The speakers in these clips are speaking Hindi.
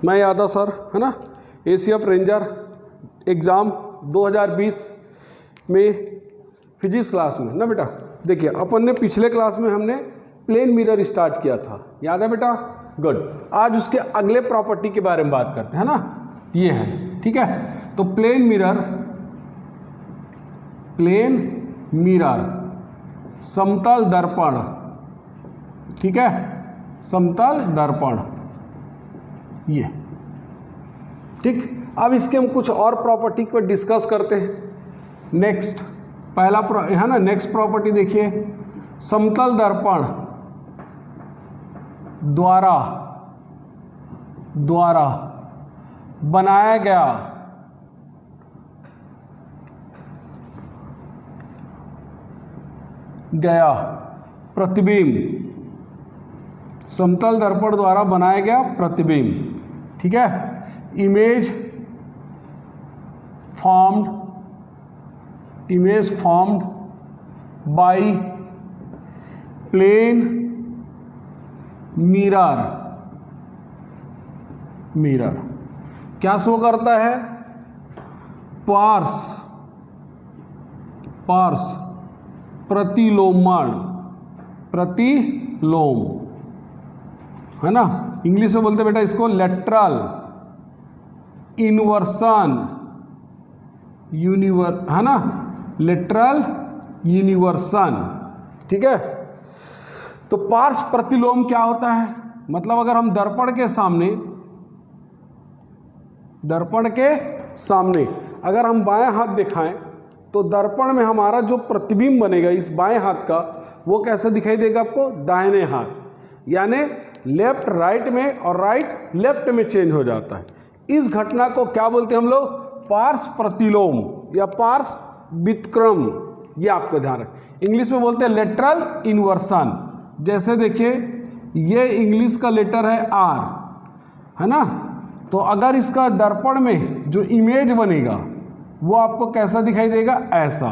मैं यादव सर, है ना, ACF रेंजर एग्ज़ाम 2020 में फिजिक्स क्लास में ना बेटा। देखिए अपन ने पिछले क्लास में हमने प्लेन मिरर स्टार्ट किया था, याद है बेटा? गुड। आज उसके अगले प्रॉपर्टी के बारे में बात करते हैं ना, ये है, ठीक है। तो प्लेन मिरर समतल दर्पण, ठीक है, समतल दर्पण, ये ठीक। अब इसके हम कुछ और प्रॉपर्टी को डिस्कस करते हैं। नेक्स्ट पहला है ना, नेक्स्ट प्रॉपर्टी देखिए, समतल दर्पण द्वारा बनाया गया प्रतिबिंब, समतल दर्पण द्वारा बनाया गया प्रतिबिंब, ठीक है। Image formed by plane mirror क्या शो करता है? पार्श्व प्रतिलोम, है ना। इंग्लिश में बोलते बेटा इसको लेटरल इन्वर्सन है ना, लेटरल यूनिवर्सन, ठीक है। तो पार्श्व प्रतिलोम क्या होता है? मतलब अगर हम दर्पण के सामने अगर हम बायां हाथ दिखाएं तो दर्पण में हमारा जो प्रतिबिंब बनेगा इस बाएं हाथ का, वो कैसे दिखाई देगा आपको? दाहिने हाथ, यानी लेफ्ट राइट में और राइट लेफ्ट में चेंज हो जाता है। इस घटना को क्या बोलते हैं हम लोग? पार्श्व प्रतिलोम या पार्श्व व्युत्क्रम, ये आपको ध्यान रखें। इंग्लिश में बोलते हैं लेटरल इन्वर्सन। जैसे देखिए ये इंग्लिश का लेटर है R, है ना। तो अगर इसका दर्पण में जो इमेज बनेगा वो आपको कैसा दिखाई देगा? ऐसा।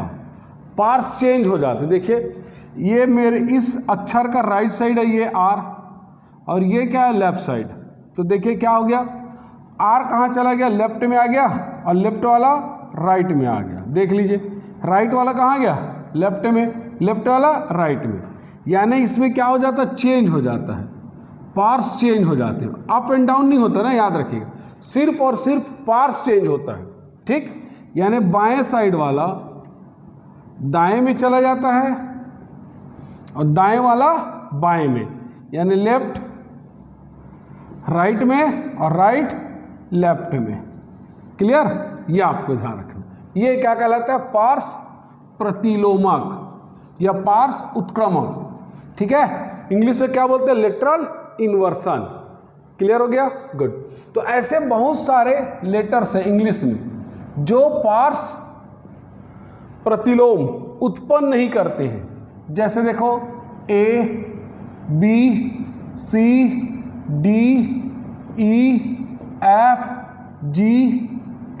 पार्श्व चेंज हो जाते, देखिए ये मेरे इस अक्षर का राइट साइड है, ये R, और ये क्या है? Left side. तो देखिए क्या हो गया? R कहाँ चला गया? लेफ्ट में आ गया, और लेफ्ट वाला राइट में आ गया। देख लीजिए, राइट वाला कहाँ गया? लेफ्ट में, लेफ्ट वाला राइट में। यानी इसमें क्या हो जाता है? चेंज हो जाता है, पार्श्व चेंज हो जाते हैं। अप एंड डाउन नहीं होता ना, याद रखिएगा, सिर्फ और सिर्फ पार्श्व चेंज होता है, ठीक। यानी बाएं साइड वाला दाएं में चला जाता है और दाएं वाला बाएं में, यानी लेफ्ट राइट में और राइट लेफ्ट में। क्लियर? ये आपको ध्यान रखना। ये क्या कहलाता है? पार्श्व प्रतिलोमक या पार्श्व उत्क्रमक, ठीक है। इंग्लिश में क्या बोलते हैं? Lateral inversion. क्लियर हो गया? गुड। तो ऐसे बहुत सारे लेटर्स हैं इंग्लिश में जो पार्श्व प्रतिलोम उत्पन्न नहीं करते हैं। जैसे देखो A, B, C, D, E, F, G,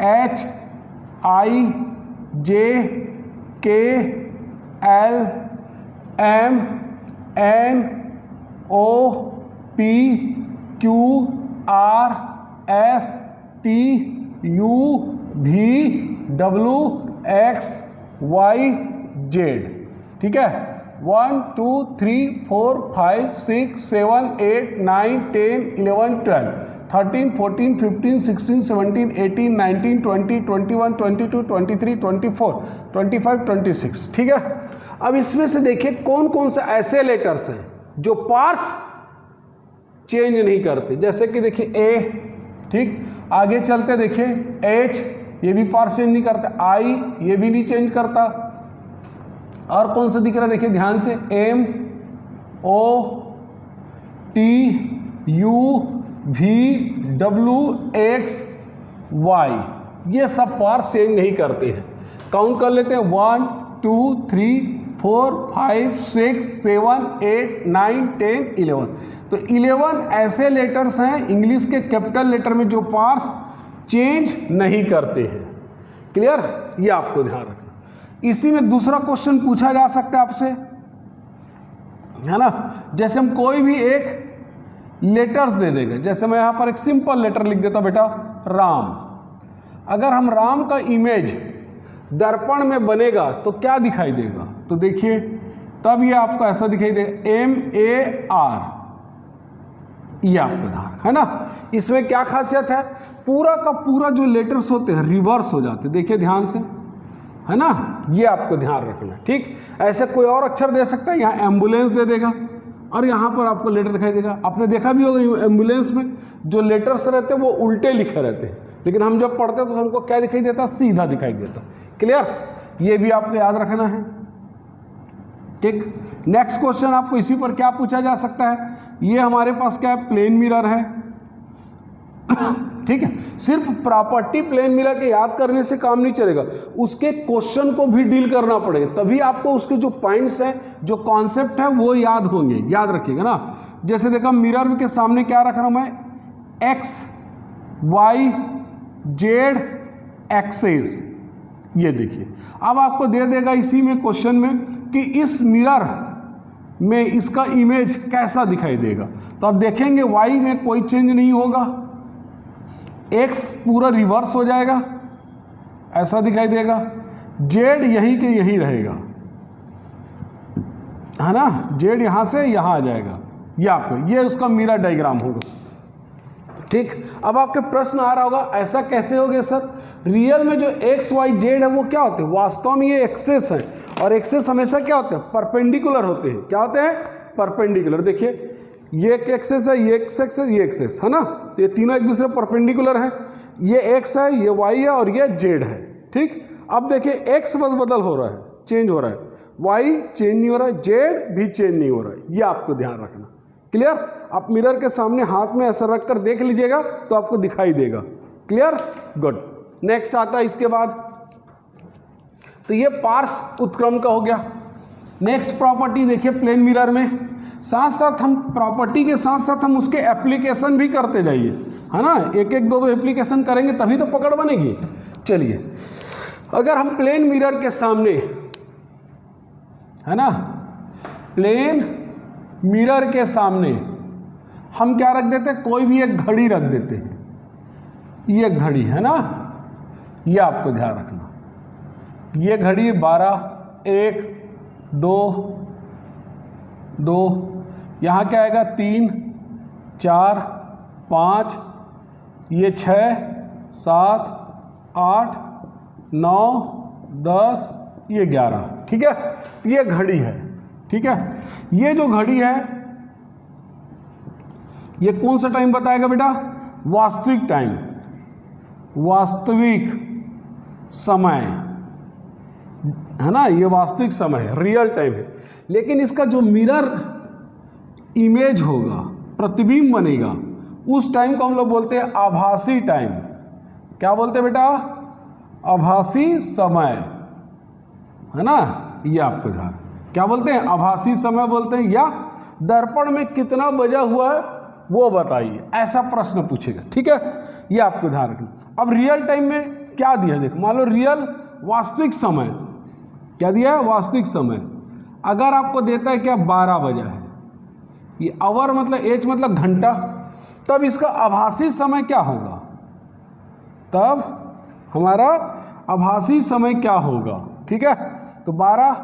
H, I, J, K, L, M, N, O, P, Q, R, S, T, U, V, W, X, Y, Z, ठीक है। 1 2 3 4 5 6 7 8 9 10 11 12 13 14 15 16 17 18 19 20 21 22 23 24 25 26, ठीक है। अब इसमें से देखिए कौन कौन से ऐसे लेटर्स हैं जो पार्श्व चेंज नहीं करते। जैसे कि देखिए A, ठीक। आगे चलते देखिए H, ये भी पार्श्व चेंज नहीं करता। I, ये भी नहीं चेंज करता। और कौन सा दिख रहा है? देखिए ध्यान से, M, O, T, U, V, W, X, Y, ये सब पार्श्व चेंज नहीं करते हैं। काउंट कर लेते हैं 1 2 3 4 5 6 7 8 9 10 11। तो 11 ऐसे लेटर्स हैं इंग्लिश के कैपिटल लेटर में जो पार्श्व चेंज नहीं करते हैं। क्लियर? ये आपको ध्यान रखना। इसी में दूसरा क्वेश्चन पूछा जा सकता है आपसे, है ना। जैसे हम कोई भी एक लेटर्स दे देगा। जैसे मैं यहाँ पर एक सिंपल लेटर लिख देता बेटा राम। अगर हम राम का इमेज दर्पण में बनेगा तो क्या दिखाई देगा, तो देखिए तब ये आपको ऐसा दिखाई देगा MAR, ये आपको ध्यान है ना। इसमें क्या खासियत है, पूरा का पूरा जो लेटर्स होते हैं रिवर्स हो जाते हैं, देखिए ध्यान से, है ना, ये आपको ध्यान रखना है। ठीक, ऐसे कोई और अक्षर दे सकता है, यहाँ एम्बुलेंस दे देगा और यहाँ पर आपको लेटर दिखाई देगा। आपने देखा भी होगा एम्बुलेंस में जो लेटर्स रहते हैं वो उल्टे लिखे रहते हैं, लेकिन हम जब पढ़ते हैं तो हमको क्या दिखाई देता, सीधा दिखाई देता। क्लियर, ये भी आपको याद रखना है। ठीक, नेक्स्ट क्वेश्चन आपको इसी पर क्या पूछा जा सकता है, ये हमारे पास क्या है, प्लेन मिरर है। ठीक है, सिर्फ प्रॉपर्टी प्लेन मिरर के याद करने से काम नहीं चलेगा, उसके क्वेश्चन को भी डील करना पड़ेगा, तभी आपको उसके जो पॉइंट्स हैं, जो कॉन्सेप्ट है वो याद होंगे, याद रखिएगा ना। जैसे देखा मिरर के सामने क्या रख रहा हूं मैं, X Y Z एक्सेस, ये देखिए। अब आपको दे देगा इसी में क्वेश्चन में कि इस मिरर में इसका इमेज कैसा दिखाई देगा, तो आप देखेंगे Y में कोई चेंज नहीं होगा, X पूरा रिवर्स हो जाएगा, ऐसा दिखाई देगा, Z यहीं के यहीं रहेगा, है ना, Z यहां से यहां आ जाएगा, ये आपको, ये उसका मिरर डायग्राम होगा। ठीक, अब आपके प्रश्न आ रहा होगा ऐसा कैसे हो गया सर, रियल में जो एक्स वाई जेड है वो क्या होते हैं, वास्तव में ये एक्सेस है, और एक्सेस हमेशा क्या होते हैं, परपेंडिकुलर होते हैं। क्या होते हैं, परपेंडिकुलर। देखिए ये एक एक्सेस है, ये एक्सेस है, ये एक्सेस है ना, तो ये तीनों एक दूसरे परपेंडिकुलर है, ये एक्स है, ये वाई है और ये जेड है। ठीक, अब देखिए एक्स बस बदल हो रहा है, चेंज हो रहा है, वाई चेंज नहीं हो रहा है, जेड भी चेंज नहीं हो रहा है, ये आपको ध्यान रखना। क्लियर, आप मिरर के सामने हाथ में ऐसा रख कर देख लीजिएगा तो आपको दिखाई देगा। Clear, good. नेक्स्ट आता है इसके बाद, तो ये पार्स उत्क्रम का हो गया। नेक्स्ट प्रॉपर्टी देखिए प्लेन मिरर में, साथ साथ हम प्रॉपर्टी के साथ साथ हम उसके एप्लीकेशन भी करते जाइए, है ना, एक एक दो एप्लीकेशन करेंगे तभी तो पकड़ बनेगी। चलिए, अगर हम प्लेन मिरर के सामने, है ना, प्लेन मिरर के सामने हम क्या रख देते हैं, कोई भी एक घड़ी रख देते हैं, ये घड़ी है ना, ये आपको ध्यान रखना, ये घड़ी 12, 1, 2, 2, यहाँ क्या आएगा 3, 4, 5, ये 6, 7, 8, 9, 10, ये 11। ठीक है, ये घड़ी है। ठीक है, ये जो घड़ी है ये कौन सा टाइम बताएगा बेटा, वास्तविक टाइम, वास्तविक समय, है ना, ये वास्तविक समय है, रियल टाइम है। लेकिन इसका जो मिरर इमेज होगा, प्रतिबिंब बनेगा, उस टाइम को हम लोग बोलते हैं आभासी टाइम। क्या बोलते हैं बेटा, आभासी समय, है ना, ये आपको ध्यान, क्या बोलते हैं, आभासी समय बोलते हैं, या दर्पण में कितना बजा हुआ है वो बताइए, ऐसा प्रश्न पूछेगा। ठीक है, ये आपको ध्यान रखना। अब रियल टाइम में क्या दिया, देखो मान लो रियल वास्तविक समय, क्या दिया है, वास्तविक समय। अगर आपको देता है क्या 12 बजा है, ये आवर मतलब एच मतलब घंटा, तब इसका आभासी समय क्या होगा, तब हमारा आभासी समय क्या होगा। ठीक है, तो 12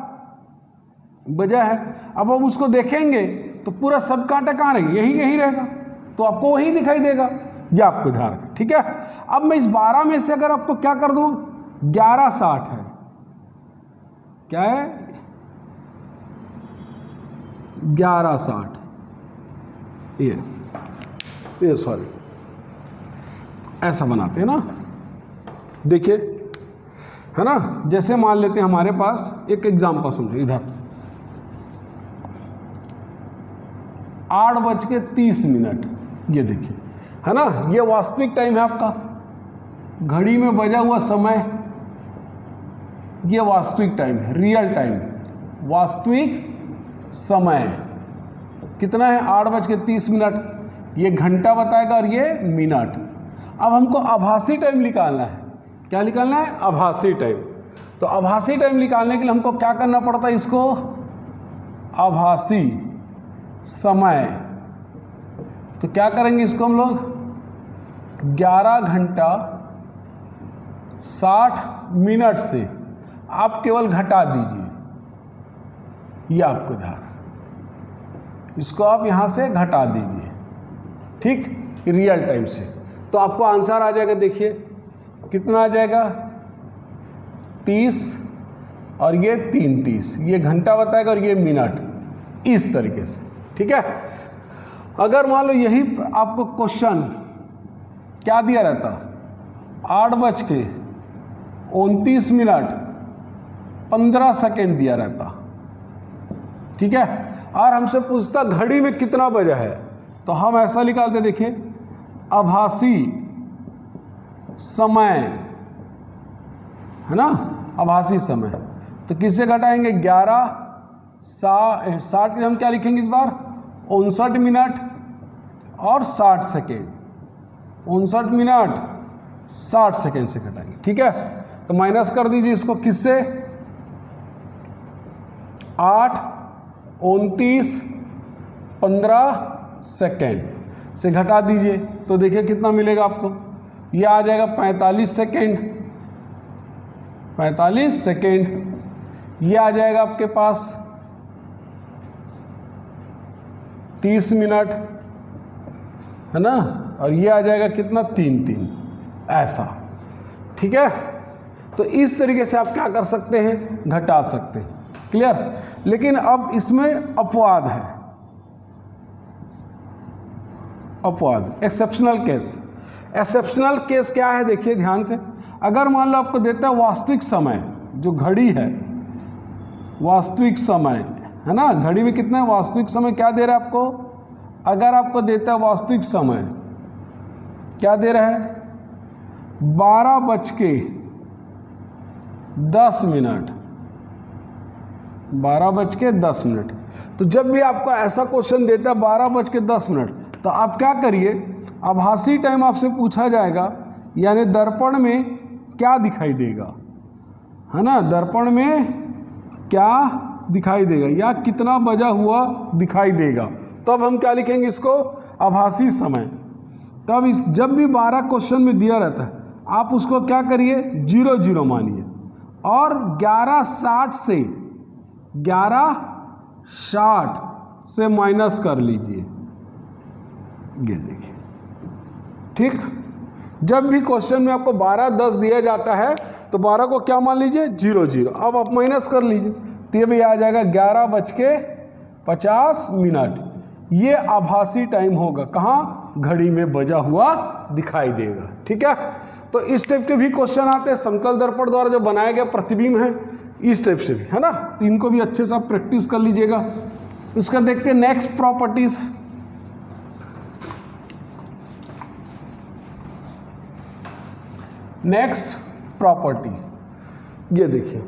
बजा है, अब हम उसको देखेंगे तो पूरा सब कांटा कहाँ रहेगा, यही यही रहेगा, तो आपको वही दिखाई देगा, ये आपको ध्यान रखें। ठीक है, अब मैं इस 12 में से अगर आपको क्या कर दूं, 11:60 है, क्या है 11:60, ये सॉरी ऐसा बनाते हैं ना, देखिए, है ना, जैसे मान लेते हैं हमारे पास एक एग्जाम्पल समझो, इधर 8:30, ये देखिए, है ना, ये वास्तविक टाइम है आपका, घड़ी में बजा हुआ समय, ये वास्तविक टाइम है, रियल टाइम, वास्तविक समय कितना है 8:30, ये घंटा बताएगा और ये मिनट। अब हमको आभासी टाइम निकालना है, क्या निकालना है, आभासी टाइम। तो आभासी टाइम निकालने के लिए हमको क्या करना पड़ता है, इसको आभासी समय तो क्या करेंगे इसको हम लोग 11 घंटा 60 मिनट से आप केवल घटा दीजिए, ये आपको ध्यान, इसको आप यहाँ से घटा दीजिए, ठीक, रियल टाइम से, तो आपको आंसर आ जाएगा। देखिए कितना आ जाएगा 30 और ये 3:30, ये घंटा बताएगा और ये मिनट, इस तरीके से, ठीक है। अगर मान लो यही आपको क्वेश्चन क्या दिया रहता 8:29 दिया रहता, ठीक है, और हमसे पूछता घड़ी में कितना बजा है, तो हम ऐसा निकालते, देखिए आभासी समय है ना, आभासी समय, तो किससे घटाएंगे 11:60 हम क्या लिखेंगे इस बार 59 मिनट और 60 सेकेंड, 59 मिनट 60 सेकेंड से घटाएंगे, ठीक है। तो माइनस कर दीजिए इसको किससे 8, 29, 15 सेकेंड से घटा दीजिए, तो देखिए कितना मिलेगा आपको, ये आ जाएगा 45 सेकेंड, 45 सेकेंड, ये आ जाएगा आपके पास 30 मिनट है ना, और ये आ जाएगा कितना 3 ऐसा, ठीक है। तो इस तरीके से आप क्या कर सकते हैं, घटा सकते हैं, क्लियर। लेकिन अब इसमें अपवाद है, अपवाद, एक्सेप्शनल केस। एक्सेप्शनल केस क्या है, देखिए ध्यान से, अगर मान लो आपको देता है वास्तविक समय, जो घड़ी है वास्तविक समय है ना, घड़ी में कितना है वास्तविक समय, क्या दे रहा है आपको, अगर आपको देता है वास्तविक समय क्या दे रहा है 12:10, 12:10, तो जब भी आपको ऐसा क्वेश्चन देता है 12:10, तो आप क्या करिए, आभासी टाइम आपसे पूछा जाएगा, यानी दर्पण में क्या दिखाई देगा, है ना, दर्पण में क्या दिखाई देगा या कितना बजा हुआ दिखाई देगा, तब हम क्या लिखेंगे इसको आभासी समय। तब जब भी 12 क्वेश्चन में दिया रहता है आप उसको क्या करिए 00 मानिए, और 11:60 से माइनस कर लीजिए, ये देखिए, ठीक। जब भी क्वेश्चन में आपको 12:10 दिया जाता है तो 12 को क्या मान लीजिए 00, अब आप माइनस कर लीजिए, तो ये भी आ जाएगा 11:50, ये आभासी टाइम होगा, कहाँ घड़ी में बजा हुआ दिखाई देगा, ठीक है। तो इस टाइप के भी क्वेश्चन आते हैं, समतल दर्पण द्वारा जो बनाया गया प्रतिबिंब है, इस टाइप से भी, है ना, तो इनको भी अच्छे से आप प्रैक्टिस कर लीजिएगा। इसका देखते हैं नेक्स्ट प्रॉपर्टीज। नेक्स्ट प्रॉपर्टी, ये देखिए,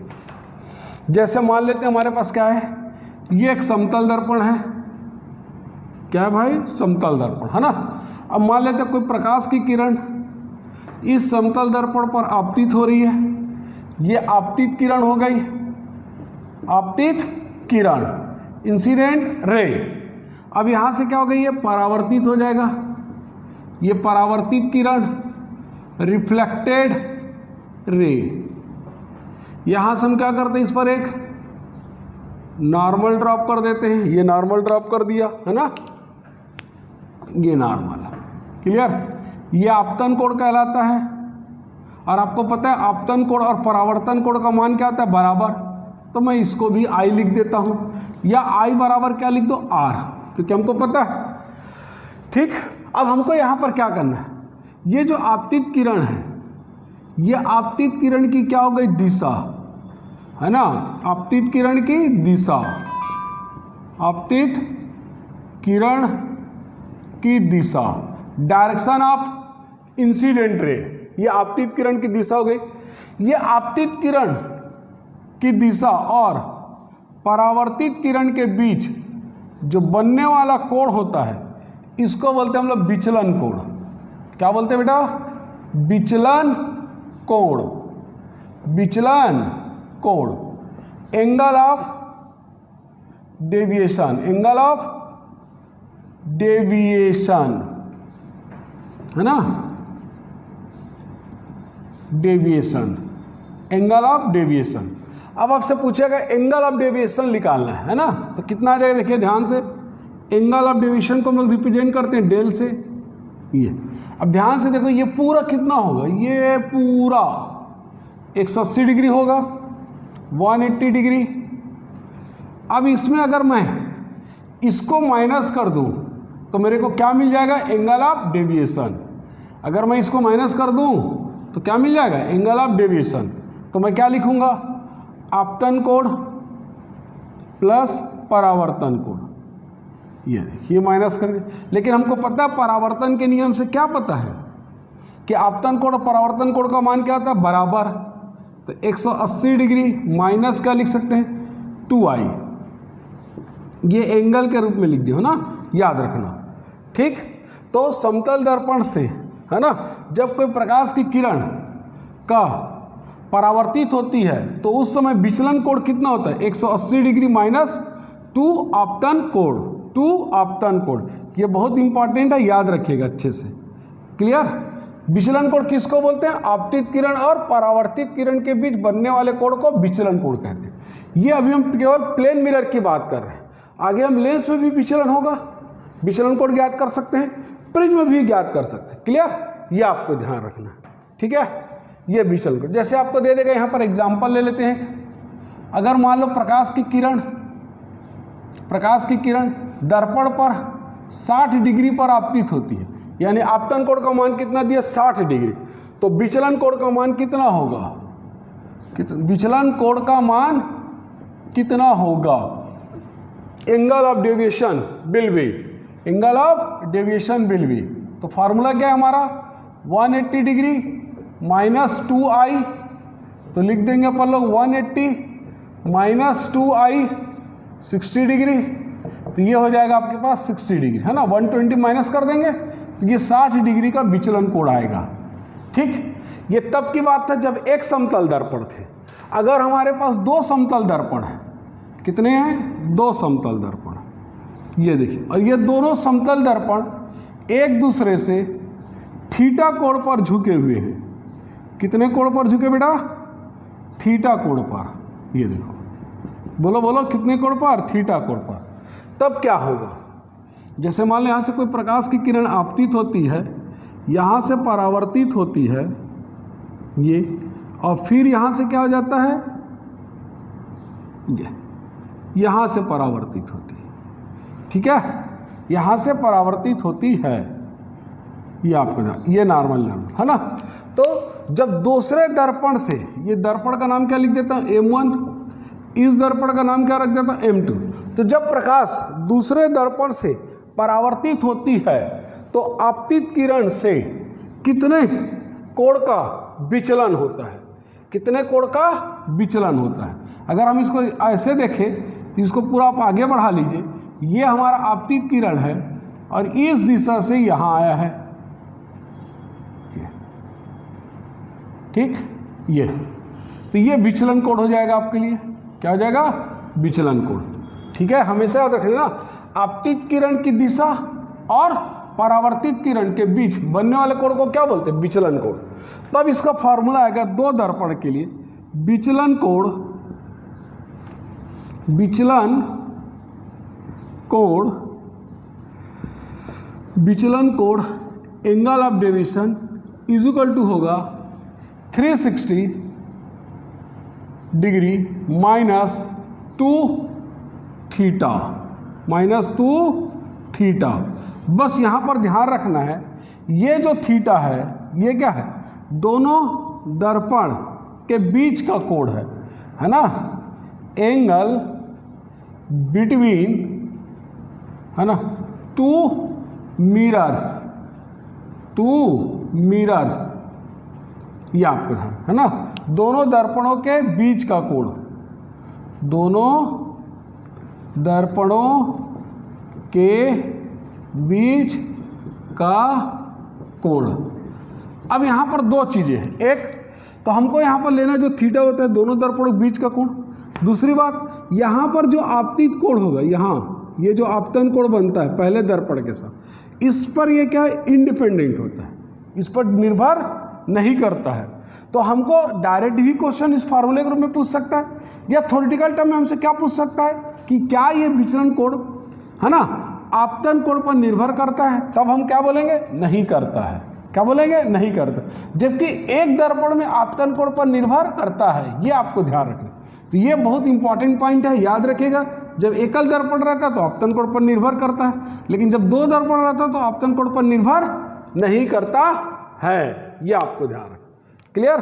जैसे मान लेते हैं हमारे पास क्या है, ये एक समतल दर्पण है, क्या है भाई, समतल दर्पण, है ना। अब मान लेते हैं कोई प्रकाश की किरण इस समतल दर्पण पर आपतित हो रही है, ये आपतित किरण हो गई, आपतित किरण, इंसिडेंट रे। अब यहाँ से क्या हो गई, ये परावर्तित हो जाएगा, ये परावर्तित किरण, रिफ्लेक्टेड रे। यहाँ से हम क्या करते हैं, इस पर एक नॉर्मल ड्रॉप कर देते हैं, ये नॉर्मल ड्रॉप कर दिया, है ना, ये नॉर्मल, क्लियर। ये आपतन कोण कहलाता है, और आपको पता है आपतन कोण और परावर्तन कोण का मान क्या आता है, बराबर, तो मैं इसको भी I लिख देता हूँ, या I बराबर क्या लिख दो R, क्योंकि हमको पता है, ठीक। अब हमको यहाँ पर क्या करना है, ये जो आपतित किरण है, ये आपतित किरण की क्या हो गई दिशा, है ना, आपतित किरण की दिशा, आपतित किरण की दिशा, डायरेक्शन ऑफ इंसिडेंट रे, ये आपतित किरण की दिशा हो गई। ये आपतित किरण की दिशा और परावर्तित किरण के बीच जो बनने वाला कोण होता है, इसको बोलते हैं हम लोग विचलन कोण। क्या बोलते हैं बेटा, विचलन कोण, विचलन कोण, angle of deviation, angle of deviation, है ना, डेविएशन, एंगल ऑफ डेविएशन। अब आपसे पूछेगा एंगल ऑफ डेविएशन निकालना है ना, तो कितना आ जाएगा देखिए ध्यान से। एंगल ऑफ डेविएशन को हम लोग रिप्रेजेंट करते हैं डेल से, ये। अब ध्यान से देखो ये पूरा कितना होगा, ये पूरा 180 डिग्री होगा, 180 डिग्री। अब इसमें अगर मैं इसको माइनस कर दूं तो मेरे को क्या मिल जाएगा, एंगल ऑफ डेविएशन। अगर मैं इसको माइनस कर दूं तो क्या मिल जाएगा, एंगल ऑफ डेविएशन। तो मैं क्या लिखूंगा, आपतन कोण प्लस परावर्तन कोण, ये माइनस कर दे। लेकिन हमको पता है परावर्तन के नियम से क्या पता है कि आपतन कोण और परावर्तन कोण का मान क्या होता है, बराबर। तो 180 डिग्री माइनस क्या लिख सकते हैं, 2i, ये एंगल के रूप में लिख दियो ना, याद रखना, ठीक। तो समतल दर्पण से, है ना, जब कोई प्रकाश की किरण का परावर्तित होती है तो उस समय विचलन कोण कितना होता है, 180 डिग्री माइनस 2 आपतन कोण, 2 आपतन कोण। ये बहुत इंपॉर्टेंट है, याद रखिएगा अच्छे से, क्लियर। विचलन कोण किसको बोलते हैं, आपतित किरण और परावर्तित किरण के बीच बनने वाले कोण को विचलन कोण कहते हैं। ये अभी हम केवल प्लेन मिरर की बात कर रहे हैं, आगे हम लेंस में भी विचलन होगा, विचलन कोण ज्ञात कर सकते हैं, प्रिज्म में भी ज्ञात कर सकते हैं, क्लियर। ये आपको ध्यान रखना है, ठीक है। ये विचलन कोण जैसे आपको दे देगा, यहाँ पर एग्जाम्पल ले लेते हैं। अगर मान लो प्रकाश की किरण दर्पण पर 60 डिग्री पर आपतित होती है, यानी आपतन कोण का मान कितना दिया, 60 डिग्री, तो विचलन कोण का मान कितना होगा, विचलन कोण का मान कितना होगा, angle of deviation will be, angle of deviation will be. तो फार्मूला क्या है हमारा, 180 डिग्री माइनस 2i, तो लिख देंगे अपन लोग 180 माइनस 2i 60 डिग्री, तो ये हो जाएगा आपके पास 60 डिग्री, है ना। 120 माइनस कर देंगे तो ये 60 डिग्री का विचलन कोण आएगा, ठीक। ये तब की बात है जब एक समतल दर्पण थे। अगर हमारे पास 2 समतल दर्पण हैं, कितने हैं, 2 समतल दर्पण, ये देखिए, और ये दोनों समतल दर्पण एक दूसरे से थीटा कोण पर झुके हुए हैं। कितने कोण पर झुके बेटा, थीटा कोण पर, ये देखो, बोलो बोलो कितने कोण पर, थीटा कोण पर। तब क्या होगा, जैसे मान लो यहाँ से कोई प्रकाश की किरण आपतित होती है, यहाँ से परावर्तित होती है ये, और फिर यहाँ से क्या हो जाता है, ये यहाँ से परावर्तित होती है, ठीक है, यहाँ से परावर्तित होती है, ये आपको ये नॉर्मल है ना। तो जब दूसरे दर्पण से, ये दर्पण का नाम क्या लिख देता हूँ, M1, इस दर्पण का नाम क्या रख देता हूँ, M2। तो जब प्रकाश दूसरे दर्पण से परावर्तित होती है तो आपतित किरण से कितने कोण का विचलन होता है, कितने कोण का विचलन होता है। अगर हम इसको ऐसे देखें तो इसको पूरा आप आगे बढ़ा लीजिए, ये हमारा आपतित किरण है और इस दिशा से यहाँ आया है, ठीक, ये, तो ये विचलन कोण हो जाएगा आपके लिए, क्या हो जाएगा, विचलन कोण, ठीक है। हमेशा याद रखना, आपतित किरण की दिशा और परावर्तित किरण के बीच बनने वाले कोण को क्या बोलते हैं, विचलन कोण। तब इसका फॉर्मूला आएगा 2 दर्पण के लिए, विचलन कोण, विचलन कोण, विचलन कोण angle of deviation is equal to होगा 360 degree minus 2 theta, minus 2 theta. बस यहाँ पर ध्यान रखना है, ये जो थीटा है ये क्या है, दोनों दर्पण के बीच का कोण है ना, एंगल बिटवीन, है ना, 2 मिरर्स, ये आपको है ना, दोनों दर्पणों के बीच का कोण, दोनों दर्पणों के बीच का कोण। अब यहाँ पर 2 चीज़ें हैं, एक तो हमको यहाँ पर लेना जो थीटा होता है दोनों दर्पणों के बीच का कोण, दूसरी बात यहाँ पर जो आपतित कोण होगा, यहाँ ये जो आपतन कोण बनता है पहले दर्पण के साथ, इस पर ये क्या है, इंडिपेंडेंट होता है, इस पर निर्भर नहीं करता है। तो हमको डायरेक्ट भी क्वेश्चन इस फार्मूले के रूप में पूछ सकता है, या थ्योरेटिकल टर्म में हमसे क्या पूछ सकता है कि क्या ये विचलन कोण है ना आपतन कोण पर निर्भर करता है, तब हम क्या बोलेंगे, नहीं करता है। क्या बोलेंगे, नहीं करता। जबकि एक दर्पण में आपतन कोण पर निर्भर करता है, ये आपको ध्यान रखना। तो ये बहुत इंपॉर्टेंट पॉइंट है, याद रखिएगा। जब एकल दर्पण रहता है तो आपतन कोण पर निर्भर करता है, लेकिन जब दो दर्पण रहता है तो आपतन कोण पर निर्भर नहीं करता है, ये आपको ध्यान रखना। क्लियर,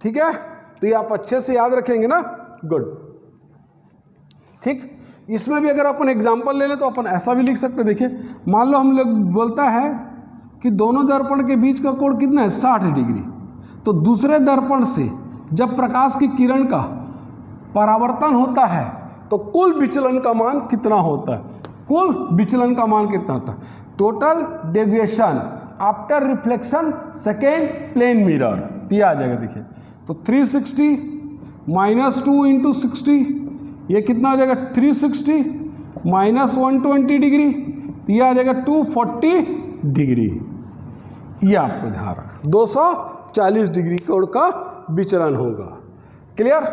ठीक है। तो ये आप अच्छे से याद रखेंगे ना, गुड। ठीक, इसमें भी अगर अपन एग्जाम्पल ले लें तो अपन ऐसा भी लिख सकते हैं। देखिए, मान लो हम लोग बोलता है कि दोनों दर्पण के बीच का कोण कितना है, 60 डिग्री। तो दूसरे दर्पण से जब प्रकाश की किरण का परावर्तन होता है तो कुल विचलन का मान कितना होता है, कुल विचलन का मान कितना होता है, total deviation after reflection second plane mirror दिया आ जाएगा। देखिए, तो 360 माइनस 2 इंटू 60, ये कितना आ जाएगा, 360 माइनस 120 डिग्री, ये आ जाएगा 240 डिग्री। ये आपको ध्यान रखना, 240 डिग्री कोण का विचलन होगा। क्लियर।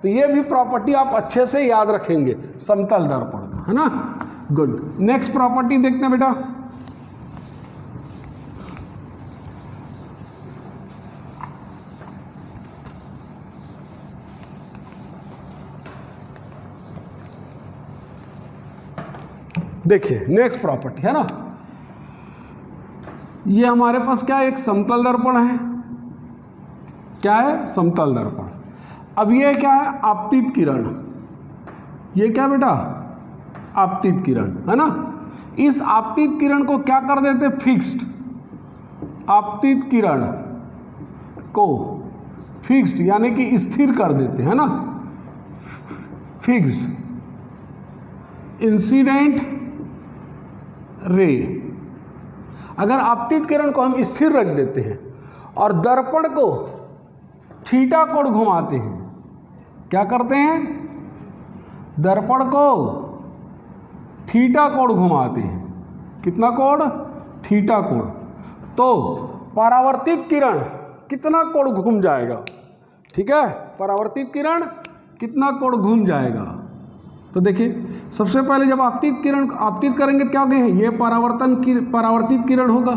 तो ये भी प्रॉपर्टी आप अच्छे से याद रखेंगे समतल दर्पण का, है ना, गुड। नेक्स्ट प्रॉपर्टी देखते हैं बेटा। देखिए, नेक्स्ट प्रॉपर्टी है ना, ये हमारे पास क्या है, एक समतल दर्पण है। क्या है, समतल दर्पण। अब ये क्या है, आपतित किरण। ये क्या बेटा, आपतित किरण, है ना। इस आपतित किरण को क्या कर देते, फिक्स्ड। आपतित किरण को फिक्स्ड यानी कि स्थिर कर देते हैं ना, फिक्स्ड इंसिडेंट रे। अगर आपतित किरण को हम स्थिर रख देते हैं और दर्पण को थीटा कोण घुमाते हैं, क्या करते हैं, दर्पण को थीटा कोण घुमाते हैं, कितना कोण, थीटा कोण, तो परावर्तित किरण कितना कोण घूम जाएगा, ठीक है, परावर्तित किरण कितना कोण घूम जाएगा। तो देखिए, सबसे पहले जब आपतित किरण आपतित करेंगे क्या होगा, ये परावर्तित किरण होगा,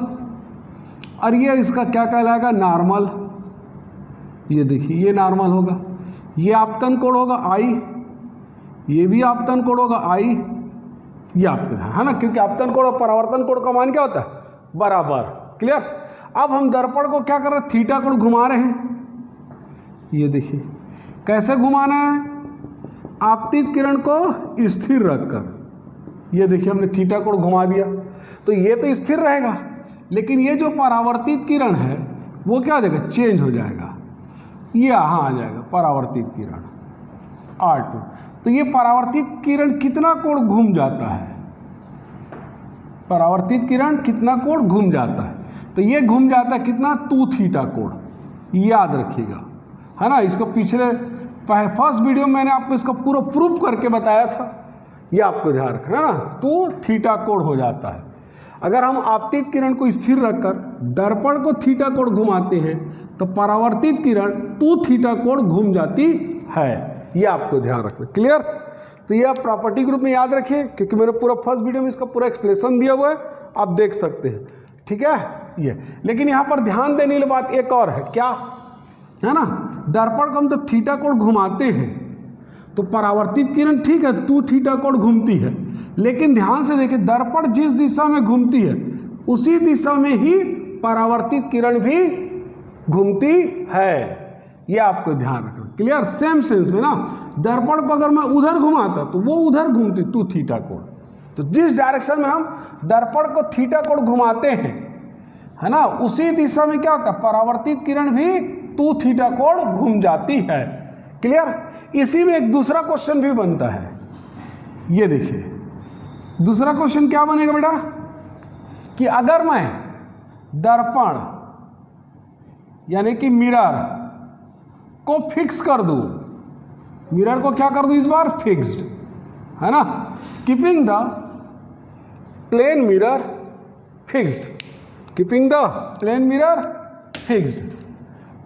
और ये इसका क्या कहलाएगा, नॉर्मल। ये देखिए, ये नॉर्मल होगा। ये आपतन कोण होगा आई, ये भी आपतन कोण होगा आई, ये आपतन है ना, क्योंकि आपतन कोण और परावर्तन कोण का मान क्या होता है, बराबर। क्लियर। अब हम दर्पण को क्या कर रहे हैं, थीटा कोण घुमा रहे हैं। ये देखिए, कैसे घुमाना है, आपतित किरण को स्थिर रखकर। ये देखिए, हमने थीटा कोण घुमा दिया, तो ये तो स्थिर रहेगा, लेकिन ये जो परावर्तित किरण है वो क्या हो जाएगा, चेंज हो जाएगा। ये यहाँ आ जाएगा परावर्तित किरण R2। तो ये परावर्तित किरण कितना कोण घूम जाता है, परावर्तित किरण कितना कोण घूम जाता है, तो ये घूम जाता है कितना, 2 थीटा कोण। याद रखिएगा, है ना। इसको पिछले फर्स्ट वीडियो में मैंने आपको इसका पूरा प्रूफ करके बताया था, ये आपको ध्यान रखना ना, 2 थीटा कोण हो जाता है। अगर हम आपतित किरण को स्थिर रखकर दर्पण को थीटा कोण घुमाते हैं तो परावर्तित किरण 2 थीटा कोण घूम जाती है, ये आपको ध्यान रखना। क्लियर। तो ये आप प्रॉपर्टी ग्रुप में याद रखिए, क्योंकि मैंने पूरा फर्स्ट वीडियो में इसका पूरा एक्सप्लेनेशन दिया हुआ है, आप देख सकते हैं, ठीक है। ये लेकिन यहाँ पर ध्यान देने वाली बात एक और है, क्या है ना, दर्पण को हम जब थीटा कोण घुमाते हैं तो परावर्तित किरण ठीक है 2 थीटा कोण घूमती है, लेकिन ध्यान से देखिए, दर्पण जिस दिशा में घूमती है उसी दिशा में ही परावर्तित किरण भी घूमती है, ये आपको ध्यान रखना। क्लियर। सेम सेंस में ना, दर्पण को अगर मैं उधर घुमाता तो वो उधर घूमती 2 थीटा कोण। तो जिस डायरेक्शन में हम दर्पण को थीटा कोण घुमाते हैं, है ना, उसी दिशा में क्या होता है, परावर्तित किरण भी 2 थीटा कोण घूम जाती है। क्लियर। इसी में एक दूसरा क्वेश्चन भी बनता है, ये देखिए, दूसरा क्वेश्चन क्या बनेगा बेटा, कि अगर मैं दर्पण यानी कि मिरर को फिक्स कर दूं, मिरर को क्या कर दूं, इस बार फिक्स्ड, है ना, keeping the plane mirror fixed, keeping the plane mirror fixed.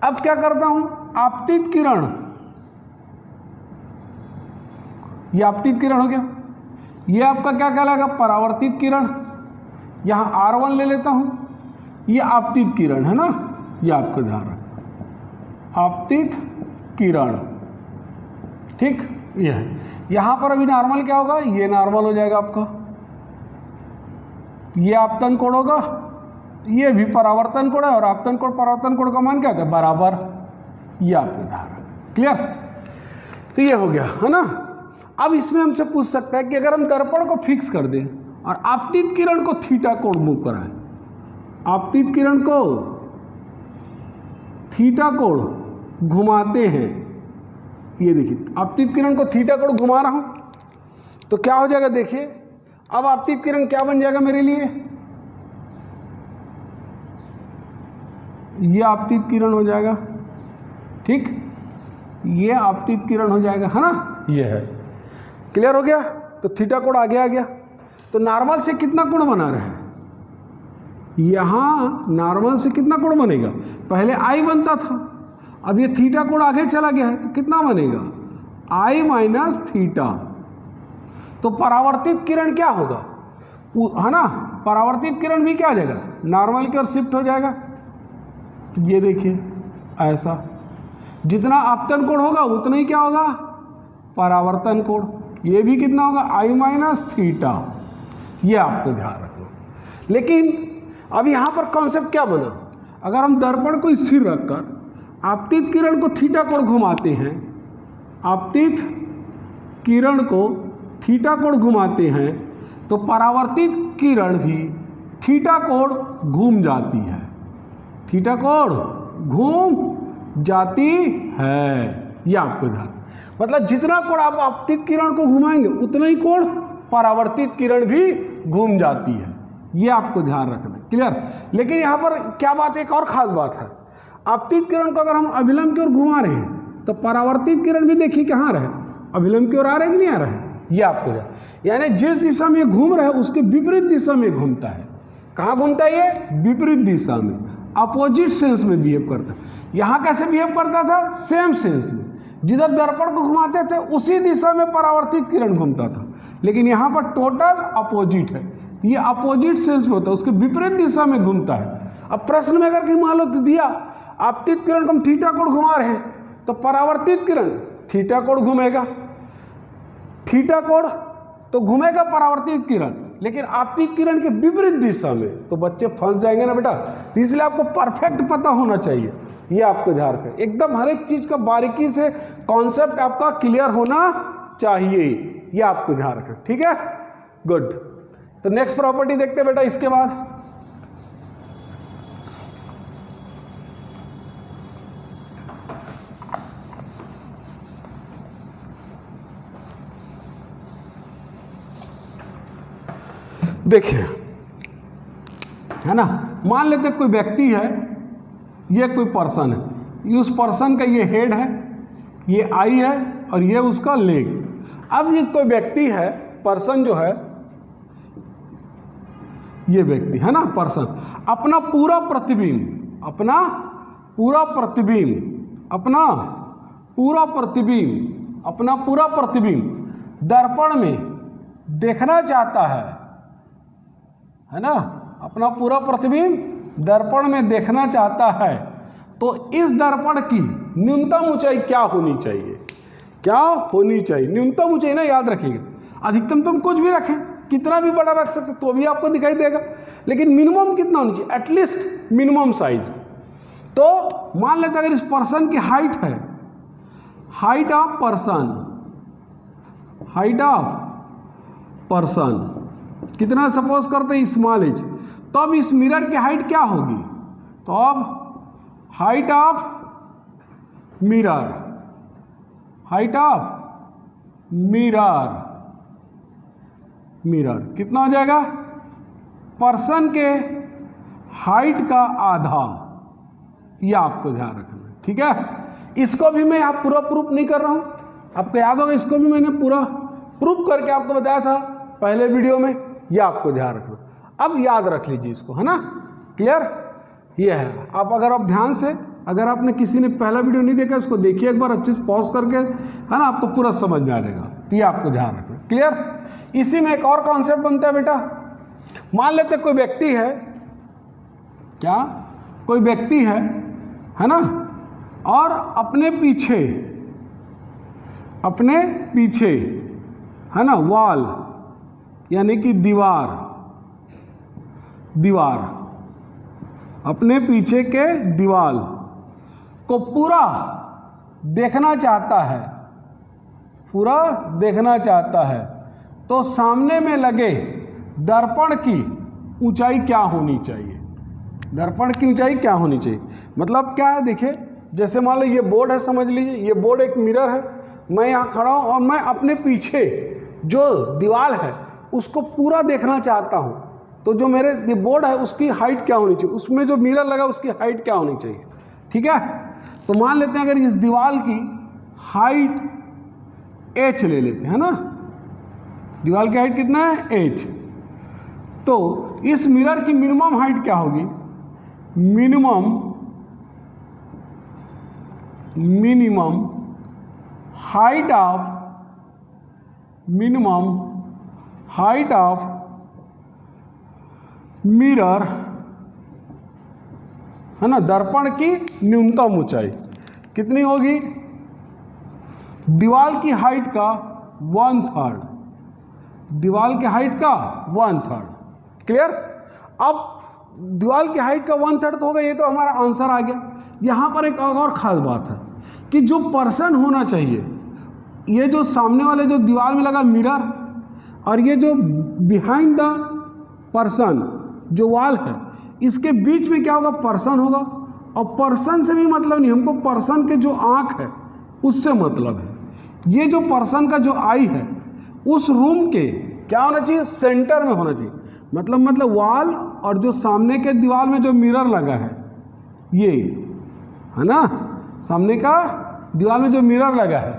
अब क्या करता हूं, आपतित किरण, ये आपतित किरण हो गया, ये आपका क्या कहलाएगा, परावर्तित किरण। यहां R1 ले लेता हूं, ये आपतित किरण है ना, ये आपका ध्यान रखना, आपतित किरण, ठीक, ये है। यहां पर अभी नॉर्मल क्या होगा, ये नॉर्मल हो जाएगा आपका, ये आपतन कोण होगा, ये भी परावर्तन कोण है, और आपतन कोण परावर्तन कोण का मान क्या होता है, बराबर, ये आपका ध्यान रखना, क्लियर। तो ये हो गया है ना। अब इसमें हमसे पूछ सकता है कि अगर हम दर्पण को फिक्स कर दें और आपतित किरण को थीटा कोण मूव कराएं, आपतित किरण को थीटा कोण घुमाते हैं, ये देखिए आपतित किरण को थीटा कोण घुमा रहा हूं, तो क्या हो जाएगा, देखिए अब आपतित किरण क्या बन जाएगा मेरे लिए, ये आपतित किरण हो जाएगा, ठीक, ये आपतित किरण हो जाएगा, है ना, ये है, क्लियर हो गया। तो थीटा कोण आगे आ गया। तो नॉर्मल से कितना कोण बना रहे हैं, यहां नॉर्मल से कितना कोण बनेगा, पहले आई बनता था, अब ये थीटा कोण आगे चला गया है, तो कितना बनेगा, आई माइनस थीटा। तो परावर्तित किरण क्या होगा, है ना, परावर्तित किरण भी क्या हो जाएगा, नॉर्मल की ओर शिफ्ट हो जाएगा। ये देखिए ऐसा, जितना आपतन कोण होगा उतना ही क्या होगा, परावर्तन कोण, ये भी कितना होगा, आई माइनस थीटा, ये आपको ध्यान रखना। लेकिन अब यहां पर कॉन्सेप्ट क्या बना, अगर हम दर्पण को स्थिर रखकर आपतित किरण को थीटा कोण घुमाते हैं, आपतित किरण को थीटा कोण घुमाते हैं, तो परावर्तित किरण भी थीटा कोण घूम जाती है, थीटा कोण घूम जाती है, ये आपको ध्यान, मतलब जितना कोण आप आपतित किरण को घुमाएंगे उतना ही कोण परावर्तित किरण भी घूम जाती है, ये आपको ध्यान रखना, क्लियर। लेकिन यहाँ पर क्या बात, एक और खास बात है, आपतित किरण को अगर हम अभिलंब की ओर घुमा रहे हैं तो परावर्तित किरण भी देखिए कहाँ रहे, अभिलंब की ओर आ रहे कि नहीं आ रहे, ये आपको ध्यान, यानी जिस दिशा में घूम रहा है उसके विपरीत दिशा में घूमता है। कहाँ घूमता है ये, विपरीत दिशा में, अपोजिट सेंस में बिहेव करता है। यहाँ कैसे बिहेव करता था, सेम सेंस में, जिधर दर्पण को घुमाते थे उसी दिशा में परावर्तित किरण घूमता था, लेकिन यहाँ पर टोटल अपोजिट है, ये अपोजिट सेंस में होता है, उसके विपरीत दिशा में घूमता है। अब प्रश्न में अगर कहीं मान लो तो दिया आपतित किरण को हम थीटा कोण घुमा रहे हैं, तो परावर्तित किरण थीटा कोण घूमेगा, थीटा कोण तो घूमेगा परावर्तित किरण, लेकिन आपतित किरण के विपरीत दिशा में, तो बच्चे फंस जाएंगे ना बेटा। तो इसलिए आपको परफेक्ट पता होना चाहिए, ये आपको ध्यान रखें, एकदम हर एक चीज का बारीकी से कॉन्सेप्ट आपका क्लियर होना चाहिए, ये आपको ध्यान रखें, ठीक है, गुड। तो नेक्स्ट प्रॉपर्टी देखते हैं बेटा इसके बाद, देखिए, है ना, मान लेते कोई व्यक्ति है, ये कोई पर्सन है, ये उस पर्सन का ये हेड है, ये आई है, और ये उसका लेग। अब ये कोई व्यक्ति है, पर्सन जो है, ये व्यक्ति है ना, पर्सन अपना पूरा प्रतिबिंब, अपना पूरा प्रतिबिंब, अपना पूरा प्रतिबिंब, अपना पूरा प्रतिबिंब दर्पण में देखना चाहता है ना, अपना पूरा प्रतिबिंब दर्पण में देखना चाहता है, तो इस दर्पण की न्यूनतम ऊंचाई क्या होनी चाहिए, क्या होनी चाहिए, न्यूनतम ऊंचाई ना, याद रखिएगा, अधिकतम तुम कुछ भी रखें, कितना भी बड़ा रख सकते तो भी आपको दिखाई देगा, लेकिन मिनिमम कितना होनी चाहिए, एटलीस्ट मिनिमम साइज। तो मान लेते अगर इस पर्सन की हाइट है, height of person, height of person कितना सपोज करते हैं, स्मॉल एज, तो अब इस मिरर की हाइट क्या होगी, तो अब height of mirror, height of mirror, mirror कितना हो जाएगा, पर्सन के हाइट का आधा, ये आपको ध्यान रखना है, ठीक है। इसको भी मैं आप पूरा प्रूफ नहीं कर रहा हूं, आपको याद होगा इसको भी मैंने पूरा प्रूफ करके आपको बताया था पहले वीडियो में, यह आपको ध्यान रखना। अब याद रख लीजिए इसको, है ना, क्लियर। ये है, अगर आप ध्यान से, अगर आपने किसी ने पहला वीडियो नहीं देखा इसको देखिए एक बार अच्छे से पॉज करके, है ना, आपको पूरा समझ में आ जाएगा। तो ये आपको ध्यान रखना, क्लियर। इसी में एक और कॉन्सेप्ट बनता है बेटा, मान लेते कोई व्यक्ति है, क्या कोई व्यक्ति है ना, और अपने पीछे है ना वॉल यानी कि दीवार अपने पीछे के दीवार को पूरा देखना चाहता है, तो सामने में लगे दर्पण की ऊंचाई क्या होनी चाहिए? दर्पण की ऊंचाई क्या होनी चाहिए मतलब क्या है, देखिए जैसे मान लो ये बोर्ड है, समझ लीजिए ये बोर्ड एक मिरर है, मैं यहाँ खड़ा हूँ और मैं अपने पीछे जो दीवार है उसको पूरा देखना चाहता हूँ, तो जो मेरे ये बोर्ड है उसकी हाइट क्या होनी चाहिए, उसमें जो मिरर लगा उसकी हाइट क्या होनी चाहिए, ठीक है। तो मान लेते हैं अगर इस दीवार की हाइट h ले लेते हैं ना, दीवार की हाइट कितना है h, तो इस मिरर की मिनिमम हाइट क्या होगी, मिनिमम हाइट ऑफ मिरर, है ना, दर्पण की न्यूनतम ऊंचाई कितनी होगी, दीवार की हाइट का 1/3, दीवार की हाइट का 1/3, क्लियर। अब दीवार की हाइट का 1/3 तो होगा, ये तो हमारा आंसर आ गया। यहाँ पर एक और ख़ास बात है कि जो पर्सन होना चाहिए, ये जो सामने वाले जो दीवार में लगा मिरर और ये जो बिहाइंड द पर्सन जो वॉल है, इसके बीच में क्या होगा, पर्सन होगा। और पर्सन से भी मतलब नहीं, हमको पर्सन के जो आँख है उससे मतलब है। ये जो पर्सन का जो आई है उस रूम के क्या होना चाहिए, सेंटर में होना चाहिए। मतलब वॉल और जो सामने के दीवार में जो मिरर लगा है, ये है ना, सामने का दीवार में जो मिरर लगा है,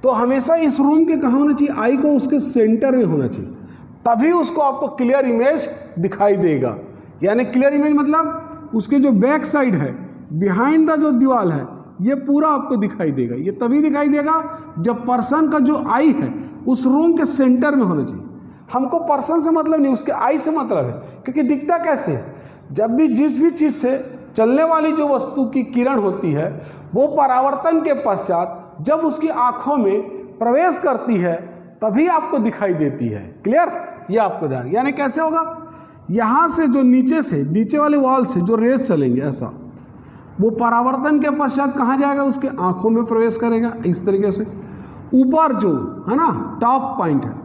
तो हमेशा इस रूम के कहाँ होना चाहिए, आई को उसके सेंटर में होना चाहिए, तभी उसको आपको क्लियर इमेज दिखाई देगा। यानी क्लियर इमेज मतलब उसके जो बैक साइड है, बिहाइंड द जो दीवार है, ये पूरा आपको दिखाई देगा। ये तभी दिखाई देगा जब पर्सन का जो आई है उस रूम के सेंटर में होना चाहिए। हमको पर्सन से मतलब नहीं, उसके आई से मतलब है, क्योंकि दिखता कैसे है, जब भी जिस भी चीज़ से चलने वाली जो वस्तु की किरण होती है वो परावर्तन के पश्चात जब उसकी आंखों में प्रवेश करती है तभी आपको दिखाई देती है, क्लियर। ये आपको ध्यान, यानी कैसे होगा, यहाँ से जो नीचे वाले वॉल से जो रेस चलेंगे ऐसा, वो परावर्तन के पश्चात कहाँ जाएगा, उसके आंखों में प्रवेश करेगा इस तरीके से। ऊपर जो है ना टॉप पॉइंट है,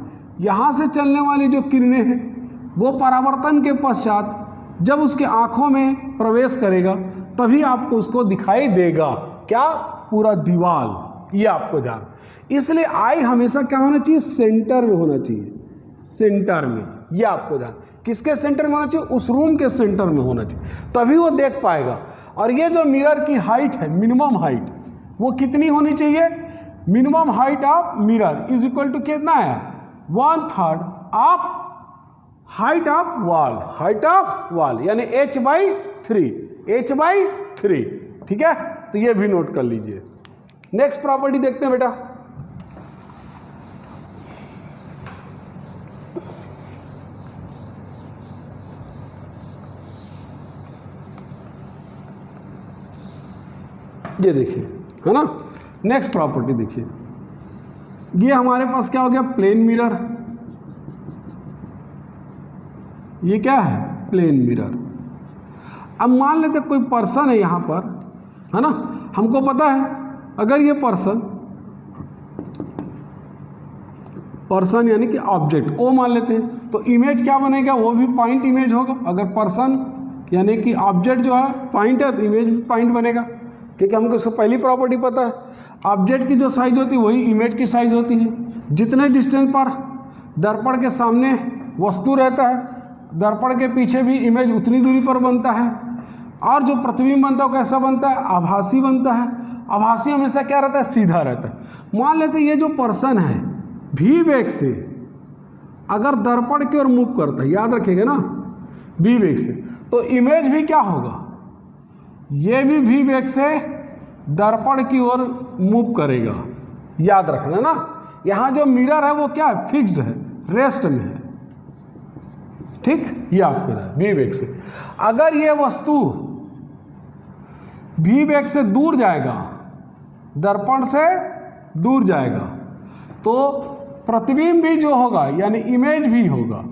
यहाँ से चलने वाली जो किरणें हैं वो परावर्तन के पश्चात जब उसके आंखों में प्रवेश करेगा तभी आपको उसको दिखाई देगा, क्या, पूरा दीवार। ये आपको ध्यान, इसलिए आई हमेशा क्या होना चाहिए, सेंटर में होना चाहिए, सेंटर में। ये आपको ध्यान, किसके सेंटर में होना चाहिए, उस रूम के सेंटर में होना चाहिए, तभी वो देख पाएगा। और ये जो मिरर की हाइट है, मिनिमम हाइट, वो कितनी होनी चाहिए, minimum height of mirror is equal to कितना है, 1/3 ऑफ हाइट ऑफ वॉल, यानी h/3, ठीक है। तो ये भी नोट कर लीजिए। नेक्स्ट प्रॉपर्टी देखते हैं बेटा, ये देखिए, है ना। नेक्स्ट प्रॉपर्टी देखिए, ये हमारे पास क्या हो गया, प्लेन मिरर। ये क्या है, प्लेन मिरर। अब मान लेते कोई पर्सन है यहाँ पर, है ना, हमको पता है अगर ये पर्सन यानी कि ऑब्जेक्ट ओ मान लेते हैं, तो इमेज क्या बनेगा, वो भी पॉइंट इमेज होगा। अगर पर्सन यानी कि ऑब्जेक्ट जो है पॉइंट है तो इमेज भी पॉइंट बनेगा, क्योंकि हमको इसको पहली प्रॉपर्टी पता है, ऑब्जेक्ट की जो साइज होती है वही इमेज की साइज होती है। जितने डिस्टेंस पर दर्पण के सामने वस्तु रहता है, दर्पण के पीछे भी इमेज उतनी दूरी पर बनता है। और जो प्रतिबिंब बनता है वो कैसा बनता है, आभासी बनता है। आभासी हमेशा क्या रहता है, सीधा रहता है। मान लेते ये जो पर्सन है v वेग से अगर दर्पण की ओर मूव करता है, याद रखिएगा ना, v वेग से, तो इमेज भी क्या होगा, ये भी v वेग से दर्पण की ओर मूव करेगा। याद रखना ना, यहां जो मिरर है वो क्या है, फिक्स्ड है, रेस्ट में है, ठीक, ये आपको v वेग से। अगर ये वस्तु v वेग से दूर जाएगा, दर्पण से दूर जाएगा, तो प्रतिबिंब भी जो होगा यानी इमेज भी होगा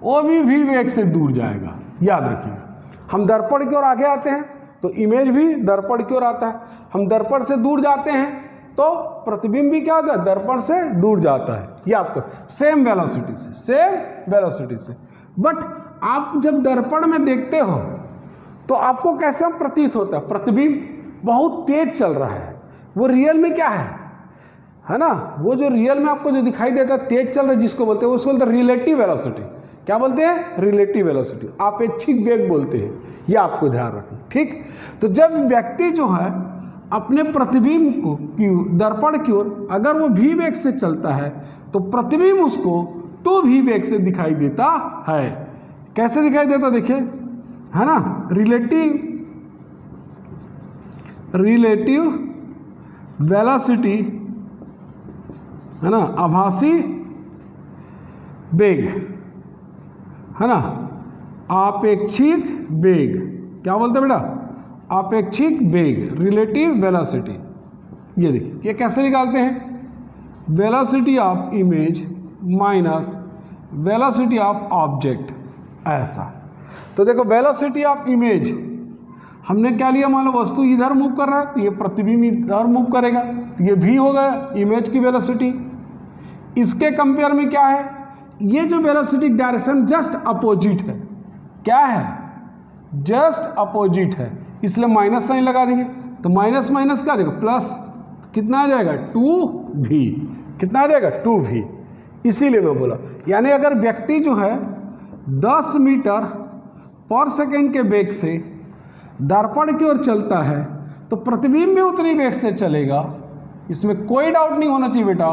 वो भी v वेग से दूर जाएगा। याद रखिएगा, हम दर्पण की ओर आगे आते हैं तो इमेज भी दर्पण की ओर आता है, हम दर्पण से दूर जाते हैं तो प्रतिबिंब भी क्या होता है, दर्पण से दूर जाता है। ये आपको सेम वेलोसिटी से। बट आप जब दर्पण में देखते हो तो आपको कैसा प्रतीत होता है, प्रतिबिंब बहुत तेज चल रहा है, वो रियल में क्या है ना, वो जो रियल में आपको जो दिखाई देता है तेज चल रहा है, जिसको बोलते हैं उसको बोलते हैं रिलेटिव वेलोसिटी। क्या बोलते हैं, रिलेटिव वेलोसिटी, आपेक्षिक वेग बोलते हैं। ये आपको ध्यान रखना, ठीक। तो जब व्यक्ति जो है अपने प्रतिबिंब को दर्पण की ओर अगर वो v वेग से चलता है तो प्रतिबिंब उसको 2v वेग से दिखाई देता है। कैसे दिखाई देता, देखिए, है ना, रिलेटिव वेलोसिटी, है ना, आभासी वेग, है ना, आपेक्षिक वेग, क्या बोलते हैं बेटा, आपेक्षिक वेग, रिलेटिव वेलोसिटी। ये देखिए, ये कैसे निकालते हैं, velocity of image minus velocity of object, ऐसा। तो देखो वेलोसिटी ऑफ इमेज हमने क्या लिया, मान लो वस्तु इधर मूव कर रहा है तो ये प्रतिबिंब इधर मूव करेगा, तो ये भी हो गया इमेज की वेलोसिटी। इसके कंपेयर में क्या है, ये जो वेलोसिटी डायरेक्शन जस्ट अपोजिट है, क्या है, जस्ट अपोजिट है, इसलिए माइनस साइन लगा देंगे, तो माइनस माइनस क्या आ जाएगा, प्लस, कितना आ जाएगा, 2v, कितना आ जाएगा, 2v। इसीलिए मैं बोला, यानी अगर व्यक्ति जो है 10 मीटर पर सेकेंड के वेग से दर्पण की ओर चलता है तो प्रतिबिंब भी उतनी वेग से चलेगा, इसमें कोई डाउट नहीं होना चाहिए बेटा,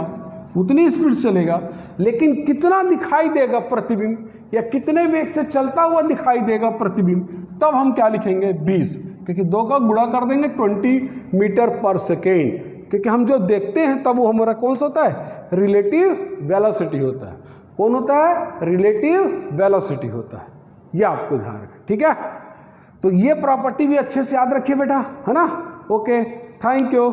उतनी स्पीड चलेगा। लेकिन कितना दिखाई देगा प्रतिबिंब, या कितने वेग से चलता हुआ दिखाई देगा प्रतिबिंब, तब हम क्या लिखेंगे, 20, क्योंकि 2 का गुणा कर देंगे 20 मीटर पर सेकेंड, क्योंकि हम जो देखते हैं तब वो हमारा कौन सा होता है, रिलेटिव वेलोसिटी होता है। कौन होता है, रिलेटिव वेलोसिटी होता है। ये आपको ध्यान रखें, ठीक है। तो ये प्रॉपर्टी भी अच्छे से याद रखिए बेटा, है ना। Okay, thank you.